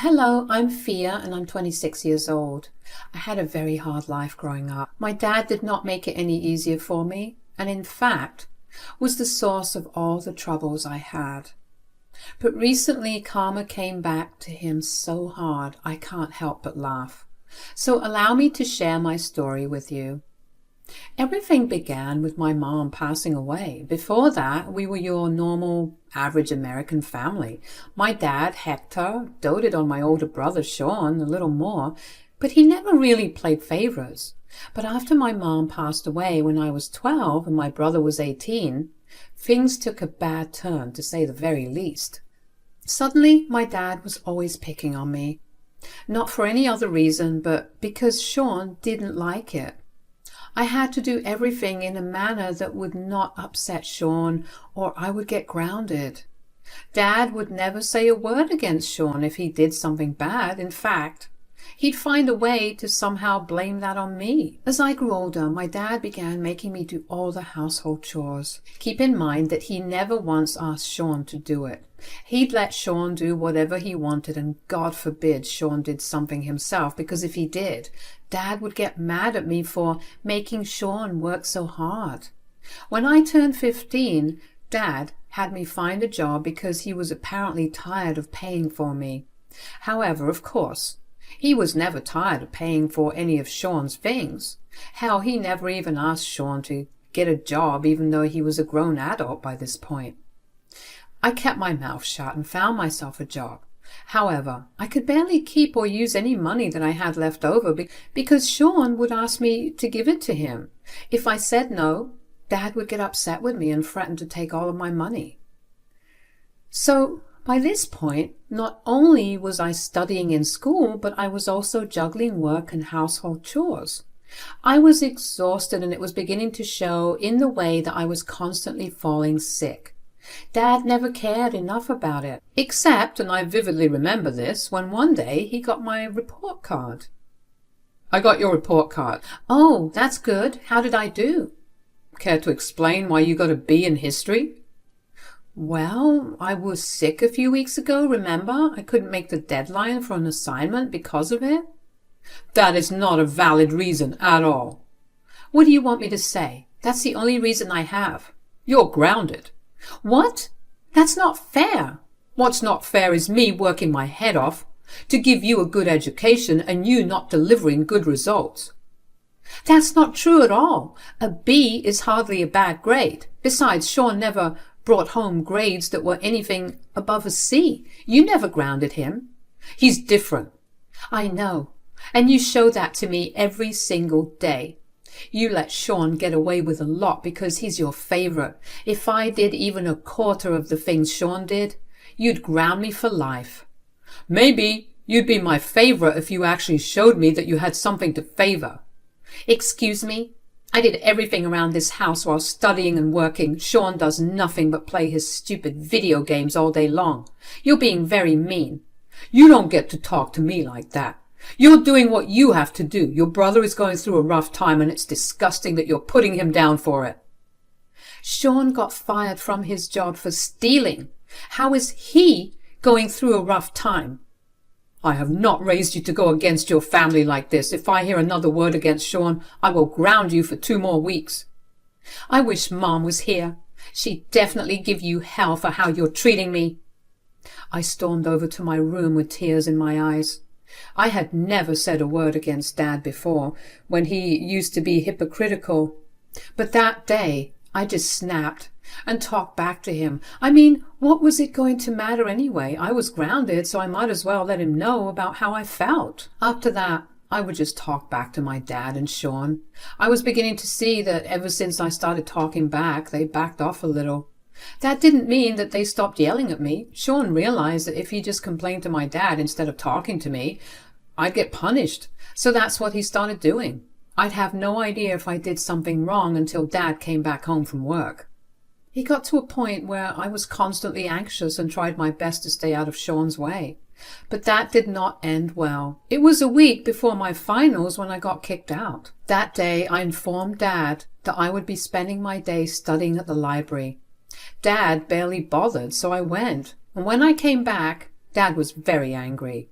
Hello, I'm Fia and I'm 26 years old. I had a very hard life growing up. My dad did not make it any easier for me, and in fact was the source of all the troubles I had. But recently karma came back to him so hard I can't help but laugh. So allow me to share my story with you. Everything began with my mom passing away. Before that, we were your normal, average American family. My dad, Hector, doted on my older brother, Sean, a little more, but he never really played favorites. But after my mom passed away when I was 12 and my brother was 18, things took a bad turn, to say the very least. Suddenly, my dad was always picking on me. Not for any other reason, but because Sean didn't like it. I had to do everything in a manner that would not upset Sean, or I would get grounded. Dad would never say a word against Sean if he did something bad. In fact, he'd find a way to somehow blame that on me. As I grew older, my dad began making me do all the household chores. Keep in mind that he never once asked Sean to do it. He'd let Sean do whatever he wanted, and God forbid Sean did something himself, because if he did, Dad would get mad at me for making Sean work so hard. When I turned 15, Dad had me find a job because he was apparently tired of paying for me. However, of course, he was never tired of paying for any of Sean's things. Hell, he never even asked Sean to get a job, even though he was a grown adult by this point. I kept my mouth shut and found myself a job. However, I could barely keep or use any money that I had left over because Sean would ask me to give it to him. If I said no, Dad would get upset with me and threaten to take all of my money. So, by this point, not only was I studying in school, but I was also juggling work and household chores. I was exhausted, and it was beginning to show in the way that I was constantly falling sick. Dad never cared enough about it, except, and I vividly remember this, when one day he got my report card. I got your report card. Oh, that's good. How did I do? Care to explain why you got a B in history? Well, I was sick a few weeks ago, remember? I couldn't make the deadline for an assignment because of it. That is not a valid reason at all. What do you want me to say? That's the only reason I have. You're grounded. What? That's not fair. What's not fair is me working my head off to give you a good education and you not delivering good results. That's not true at all. A B is hardly a bad grade. Besides, Sean never brought home grades that were anything above a C. You never grounded him. He's different. I know. And you show that to me every single day. You let Sean get away with a lot because he's your favorite. If I did even a quarter of the things Sean did, you'd ground me for life. Maybe you'd be my favorite if you actually showed me that you had something to favor. Excuse me? I did everything around this house while studying and working. Sean does nothing but play his stupid video games all day long. You're being very mean. You don't get to talk to me like that. You're doing what you have to do. Your brother is going through a rough time, and it's disgusting that you're putting him down for it. Sean got fired from his job for stealing. How is he going through a rough time? I have not raised you to go against your family like this. If I hear another word against Sean, I will ground you for 2 more weeks. I wish Mom was here. She'd definitely give you hell for how you're treating me. I stormed over to my room with tears in my eyes. I had never said a word against Dad before, when he used to be hypocritical. But that day, I just snapped and talked back to him. I mean, what was it going to matter anyway? I was grounded, so I might as well let him know about how I felt. After that, I would just talk back to my dad and Sean. I was beginning to see that ever since I started talking back, they backed off a little. That didn't mean that they stopped yelling at me. Sean realized that if he just complained to my dad instead of talking to me, I'd get punished. So that's what he started doing. I'd have no idea if I did something wrong until Dad came back home from work. He got to a point where I was constantly anxious and tried my best to stay out of Sean's way. But that did not end well. It was a week before my finals when I got kicked out. That day I informed Dad that I would be spending my day studying at the library. Dad barely bothered, so I went. And when I came back, Dad was very angry.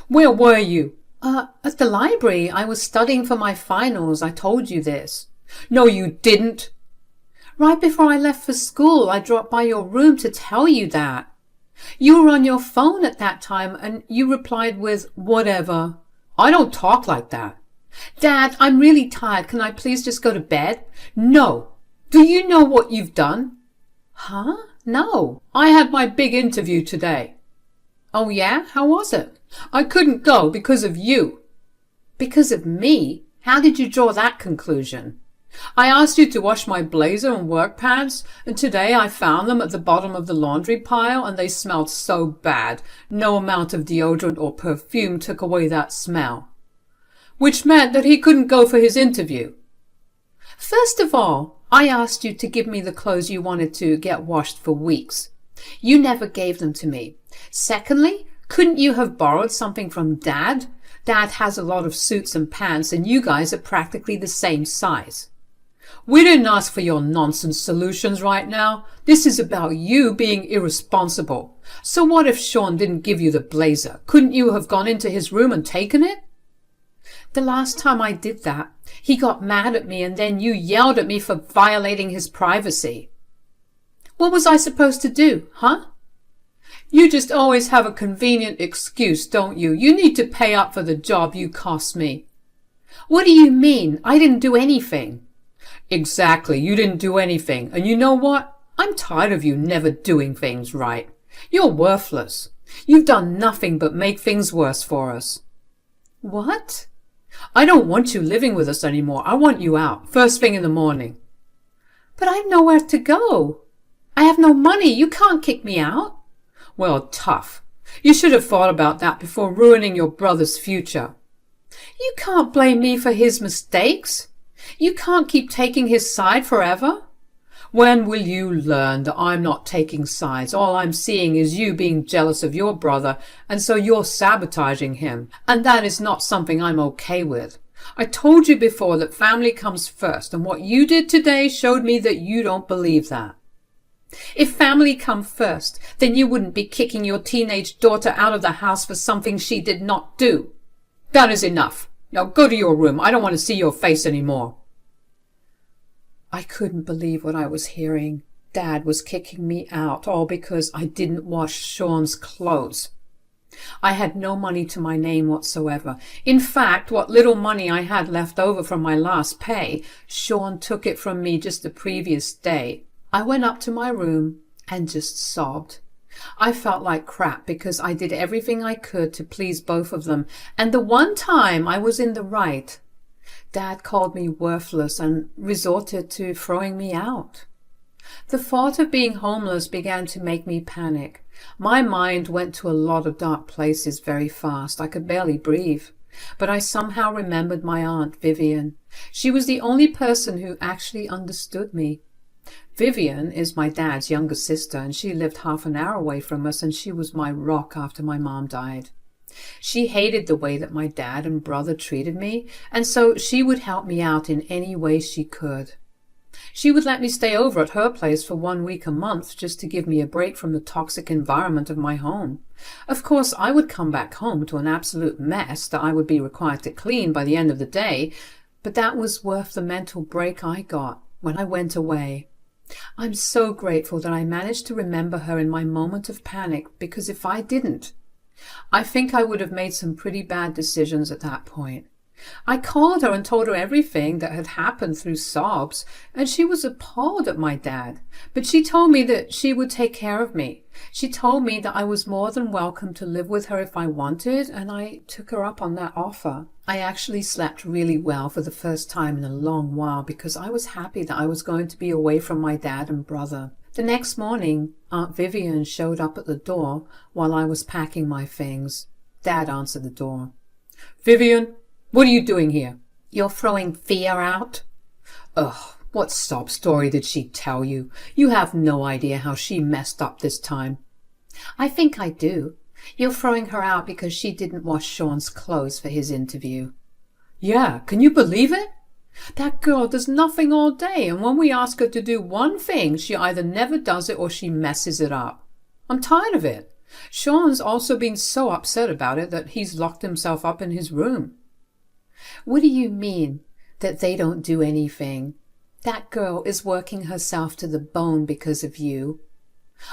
Where were you? At the library. I was studying for my finals. I told you this. No, you didn't. Right before I left for school, I dropped by your room to tell you that. You were on your phone at that time, and you replied with, "Whatever." I don't talk like that. Dad, I'm really tired. Can I please just go to bed? No. Do you know what you've done? Huh? No. I had my big interview today. Oh, yeah? How was it? I couldn't go because of you. Because of me? How did you draw that conclusion? I asked you to wash my blazer and work pants, and today I found them at the bottom of the laundry pile, and they smelled so bad. No amount of deodorant or perfume took away that smell. Which meant that he couldn't go for his interview. First of all, I asked you to give me the clothes you wanted to get washed for weeks. You never gave them to me. Secondly, couldn't you have borrowed something from Dad? Dad has a lot of suits and pants, and you guys are practically the same size. We didn't ask for your nonsense solutions right now. This is about you being irresponsible. So what if Sean didn't give you the blazer? Couldn't you have gone into his room and taken it? The last time I did that, he got mad at me, and then you yelled at me for violating his privacy. What was I supposed to do, huh? You just always have a convenient excuse, don't you? You need to pay up for the job you cost me. What do you mean? I didn't do anything. Exactly, you didn't do anything. And you know what? I'm tired of you never doing things right. You're worthless. You've done nothing but make things worse for us. What? I don't want you living with us anymore. I want you out, first thing in the morning. But I've nowhere to go. I have no money. You can't kick me out. Well, tough. You should have thought about that before ruining your brother's future. You can't blame me for his mistakes. You can't keep taking his side forever. When will you learn that I'm not taking sides? All I'm seeing is you being jealous of your brother, and so you're sabotaging him. And that is not something I'm okay with. I told you before that family comes first, and what you did today showed me that you don't believe that. If family come first, then you wouldn't be kicking your teenage daughter out of the house for something she did not do. That is enough. Now go to your room. I don't want to see your face anymore. I couldn't believe what I was hearing. Dad was kicking me out, all because I didn't wash Sean's clothes. I had no money to my name whatsoever. In fact, what little money I had left over from my last pay, Sean took it from me just the previous day. I went up to my room and just sobbed. I felt like crap because I did everything I could to please both of them, and the one time I was in the right, Dad called me worthless and resorted to throwing me out. The thought of being homeless began to make me panic. My mind went to a lot of dark places very fast. I could barely breathe. But I somehow remembered my Aunt Vivian. She was the only person who actually understood me. Vivian is my dad's younger sister, and she lived half an hour away from us, and she was my rock after my mom died. She hated the way that my dad and brother treated me, and so she would help me out in any way she could. She would let me stay over at her place for 1 week a month just to give me a break from the toxic environment of my home. Of course, I would come back home to an absolute mess that I would be required to clean by the end of the day, but that was worth the mental break I got when I went away. I'm so grateful that I managed to remember her in my moment of panic, because if I didn't, I think I would have made some pretty bad decisions at that point. I called her and told her everything that had happened through sobs, and she was appalled at my dad. But she told me that she would take care of me. She told me that I was more than welcome to live with her if I wanted, and I took her up on that offer. I actually slept really well for the first time in a long while because I was happy that I was going to be away from my dad and brother. The next morning, Aunt Vivian showed up at the door while I was packing my things. Dad answered the door. "Vivian, what are you doing here?" "You're throwing Thea out?" Ugh, what sob story did she tell you? You have no idea how she messed up this time. "I think I do. You're throwing her out because she didn't wash Sean's clothes for his interview." "Yeah, can you believe it? That girl does nothing all day, and when we ask her to do one thing, she either never does it or she messes it up. I'm tired of it. Sean's also been so upset about it that he's locked himself up in his room. What do you mean, that they don't do anything? That girl is working herself to the bone because of you.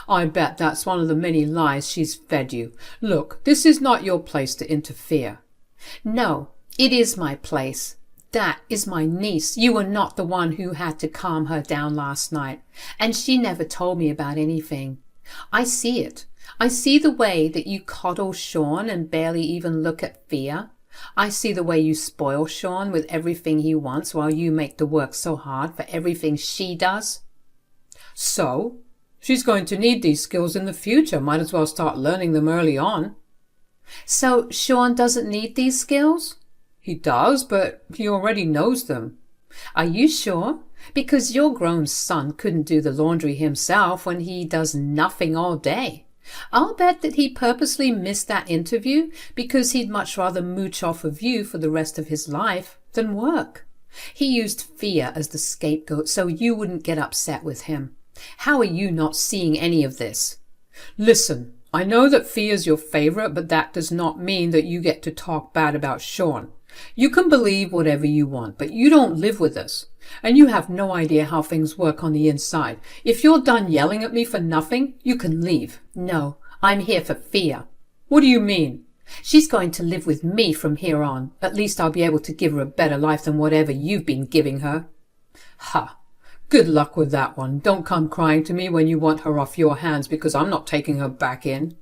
I bet that's one of the many lies she's fed you. Look, this is not your place to interfere. No, it is my place. That is my niece. You were not the one who had to calm her down last night, and she never told me about anything. I see it. I see the way that you coddle Sean and barely even look at Fia. I see the way you spoil Sean with everything he wants while you make the work so hard for everything she does. So? She's going to need these skills in the future. Might as well start learning them early on. So Sean doesn't need these skills? He does, but he already knows them. Are you sure? Because your grown son couldn't do the laundry himself when he does nothing all day. I'll bet that he purposely missed that interview because he'd much rather mooch off of you for the rest of his life than work. He used Fia as the scapegoat so you wouldn't get upset with him. How are you not seeing any of this? Listen, I know that Fia's your favorite, but that does not mean that you get to talk bad about Sean. You can believe whatever you want, but you don't live with us, and you have no idea how things work on the inside. If you're done yelling at me for nothing, you can leave. No, I'm here for Fia. What do you mean? She's going to live with me from here on. At least I'll be able to give her a better life than whatever you've been giving her. Ha! Good luck with that one. Don't come crying to me when you want her off your hands, because I'm not taking her back in.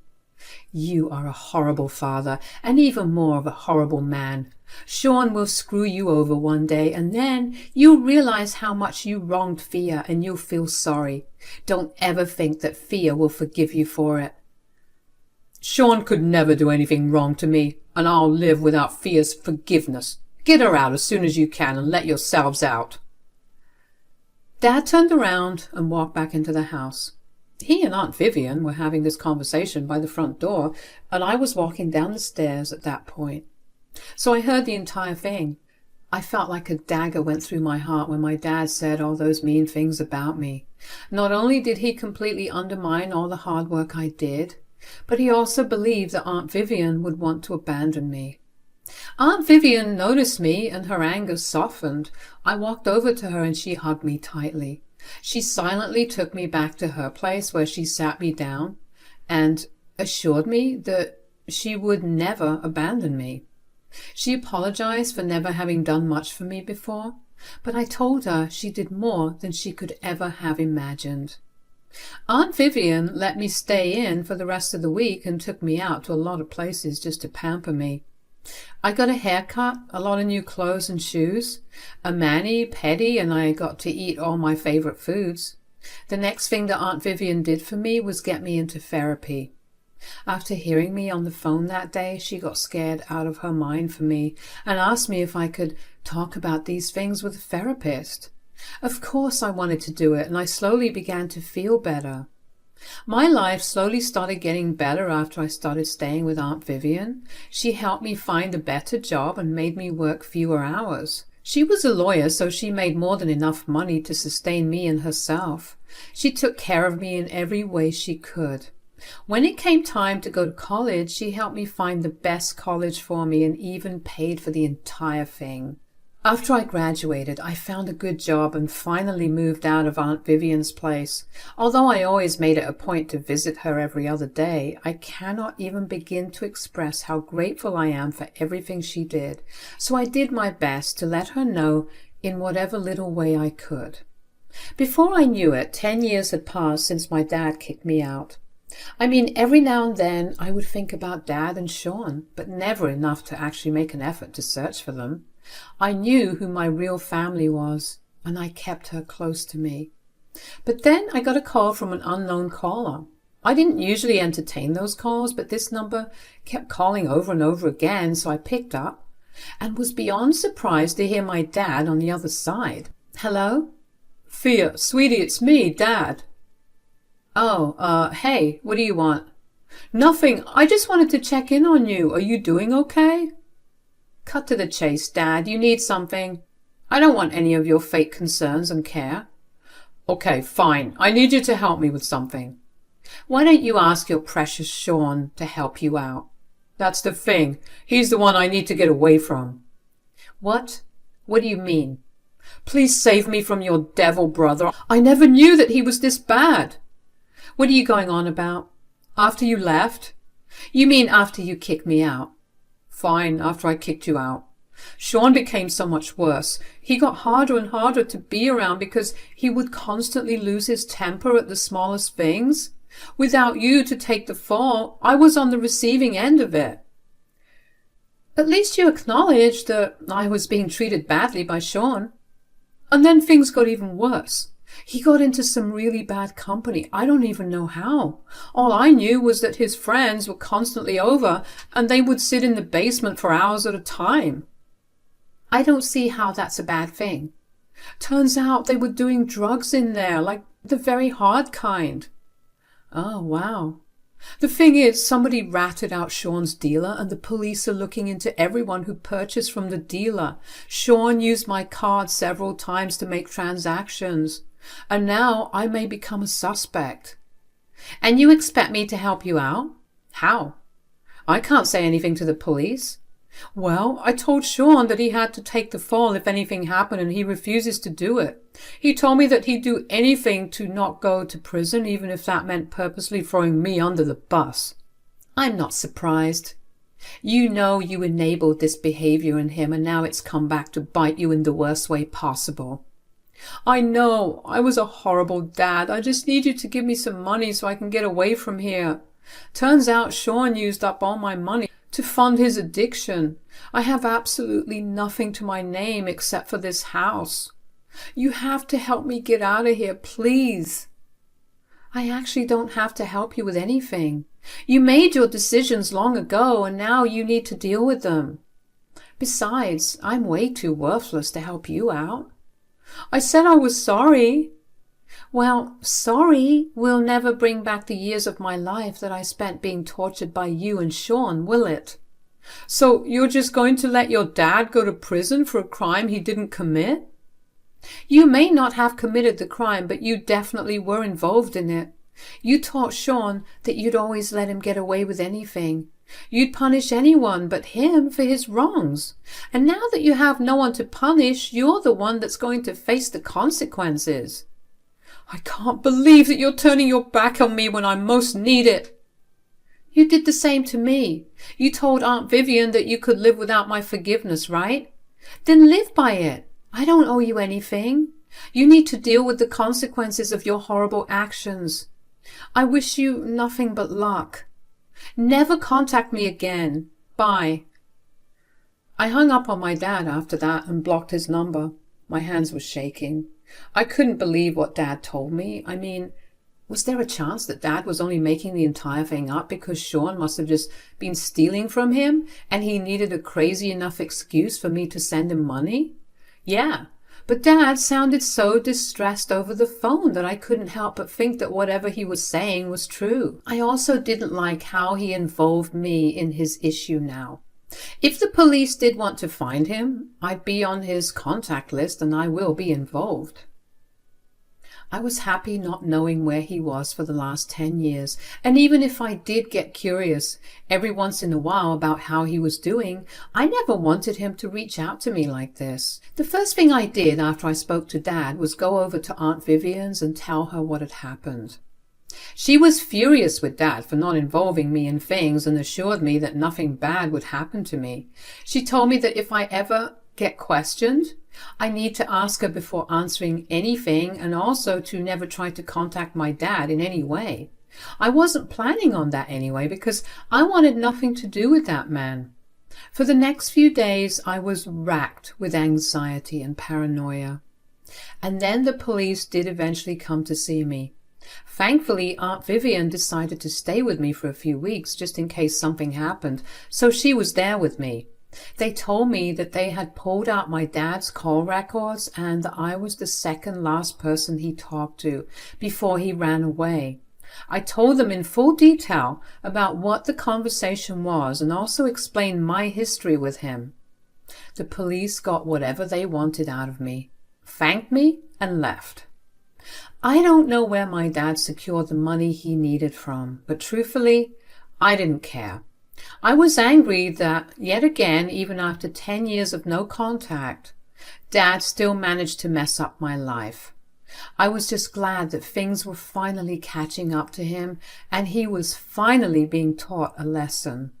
You are a horrible father, and even more of a horrible man. Sean will screw you over one day, and then you'll realize how much you wronged Fia, and you'll feel sorry. Don't ever think that Fia will forgive you for it. Sean could never do anything wrong to me, and I'll live without Fia's forgiveness. Get her out as soon as you can, and let yourselves out. Dad turned around and walked back into the house. He and Aunt Vivian were having this conversation by the front door, and I was walking down the stairs at that point. So I heard the entire thing. I felt like a dagger went through my heart when my dad said all those mean things about me. Not only did he completely undermine all the hard work I did, but he also believed that Aunt Vivian would want to abandon me. Aunt Vivian noticed me, and her anger softened. I walked over to her and she hugged me tightly. She silently took me back to her place where she sat me down and assured me that she would never abandon me. She apologized for never having done much for me before, but I told her she did more than she could ever have imagined. Aunt Vivian let me stay in for the rest of the week and took me out to a lot of places just to pamper me. I got a haircut, a lot of new clothes and shoes, a mani-pedi, and I got to eat all my favorite foods. The next thing that Aunt Vivian did for me was get me into therapy. After hearing me on the phone that day, she got scared out of her mind for me and asked me if I could talk about these things with a therapist. Of course I wanted to do it, and I slowly began to feel better. My life slowly started getting better after I started staying with Aunt Vivian. She helped me find a better job and made me work fewer hours. She was a lawyer, so she made more than enough money to sustain me and herself. She took care of me in every way she could. When it came time to go to college, she helped me find the best college for me and even paid for the entire thing. After I graduated, I found a good job and finally moved out of Aunt Vivian's place. Although I always made it a point to visit her every other day, I cannot even begin to express how grateful I am for everything she did. So I did my best to let her know in whatever little way I could. Before I knew it, 10 years had passed since my dad kicked me out. I mean, every now and then I would think about Dad and Sean, but never enough to actually make an effort to search for them. I knew who my real family was, and I kept her close to me. But then I got a call from an unknown caller. I didn't usually entertain those calls, but this number kept calling over and over again, so I picked up and was beyond surprised to hear my dad on the other side. Hello? Fia, sweetie, it's me, Dad. Oh, hey, what do you want? Nothing. I just wanted to check in on you. Are you doing okay? Cut to the chase, Dad. You need something. I don't want any of your fake concerns and care. Okay, fine. I need you to help me with something. Why don't you ask your precious Sean to help you out? That's the thing. He's the one I need to get away from. What? What do you mean? Please save me from your devil brother. I never knew that he was this bad. What are you going on about? After you left? You mean after you kicked me out? Fine, after I kicked you out. Sean became so much worse. He got harder and harder to be around because he would constantly lose his temper at the smallest things. Without you to take the fall, I was on the receiving end of it. At least you acknowledged that I was being treated badly by Sean. And then things got even worse. He got into some really bad company. I don't even know how. All I knew was that his friends were constantly over and they would sit in the basement for hours at a time. I don't see how that's a bad thing. Turns out they were doing drugs in there, like the very hard kind. Oh, wow. The thing is, somebody ratted out Sean's dealer and the police are looking into everyone who purchased from the dealer. Sean used my card several times to make transactions. And now I may become a suspect. And you expect me to help you out? How? I can't say anything to the police. Well, I told Sean that he had to take the fall if anything happened, and he refuses to do it. He told me that he'd do anything to not go to prison, even if that meant purposely throwing me under the bus. I'm not surprised. You know you enabled this behavior in him, and now it's come back to bite you in the worst way possible. I know. I was a horrible dad. I just need you to give me some money so I can get away from here. Turns out Sean used up all my money to fund his addiction. I have absolutely nothing to my name except for this house. You have to help me get out of here, please. I actually don't have to help you with anything. You made your decisions long ago, and now you need to deal with them. Besides, I'm way too worthless to help you out. I said I was sorry. Well, sorry will never bring back the years of my life that I spent being tortured by you and Sean, will it? So you're just going to let your dad go to prison for a crime he didn't commit? You may not have committed the crime, but you definitely were involved in it. You taught Sean that you'd always let him get away with anything. You'd punish anyone but him for his wrongs. And now that you have no one to punish, you're the one that's going to face the consequences. I can't believe that you're turning your back on me when I most need it. You did the same to me. You told Aunt Vivian that you could live without my forgiveness, right? Then live by it. I don't owe you anything. You need to deal with the consequences of your horrible actions. I wish you nothing but luck. Never contact me again. Bye. I hung up on my dad after that and blocked his number. My hands were shaking. I couldn't believe what Dad told me. I mean, was there a chance that Dad was only making the entire thing up because Sean must have just been stealing from him and he needed a crazy enough excuse for me to send him money? Yeah, but Dad sounded so distressed over the phone that I couldn't help but think that whatever he was saying was true. I also didn't like how he involved me in his issue now. If the police did want to find him, I'd be on his contact list and I will be involved. I was happy not knowing where he was for the last 10 years, and even if I did get curious every once in a while about how he was doing, I never wanted him to reach out to me like this. The first thing I did after I spoke to Dad was go over to Aunt Vivian's and tell her what had happened. She was furious with Dad for not involving me in things and assured me that nothing bad would happen to me. She told me that if I ever get questioned, I need to ask her before answering anything, and also to never try to contact my dad in any way. I wasn't planning on that anyway because I wanted nothing to do with that man. For the next few days I was racked with anxiety and paranoia. And then the police did eventually come to see me. Thankfully, Aunt Vivian decided to stay with me for a few weeks just in case something happened, so she was there with me. They told me that they had pulled out my dad's call records and that I was the second last person he talked to before he ran away. I told them in full detail about what the conversation was and also explained my history with him. The police got whatever they wanted out of me, thanked me, and left. I don't know where my dad secured the money he needed from, but truthfully, I didn't care. I was angry that, yet again, even after 10 years of no contact, Dad still managed to mess up my life. I was just glad that things were finally catching up to him and he was finally being taught a lesson.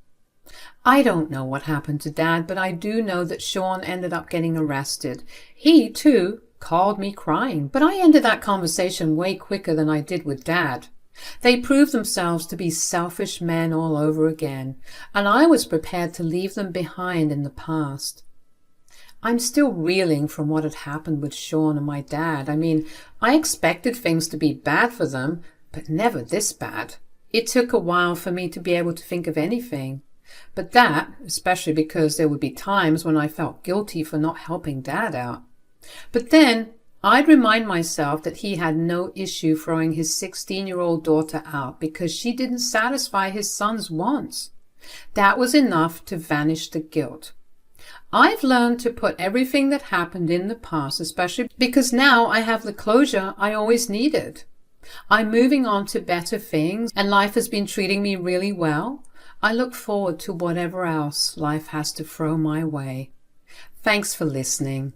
I don't know what happened to Dad, but I do know that Sean ended up getting arrested. He, too, called me crying, but I ended that conversation way quicker than I did with Dad. They proved themselves to be selfish men all over again, and I was prepared to leave them behind in the past. I'm still reeling from what had happened with Sean and my dad. I mean, I expected things to be bad for them, but never this bad. It took a while for me to be able to think of anything. But that, especially because there would be times when I felt guilty for not helping Dad out. But then I'd remind myself that he had no issue throwing his 16-year-old daughter out because she didn't satisfy his son's wants. That was enough to vanish the guilt. I've learned to put everything that happened in the past, especially because now I have the closure I always needed. I'm moving on to better things, and life has been treating me really well. I look forward to whatever else life has to throw my way. Thanks for listening.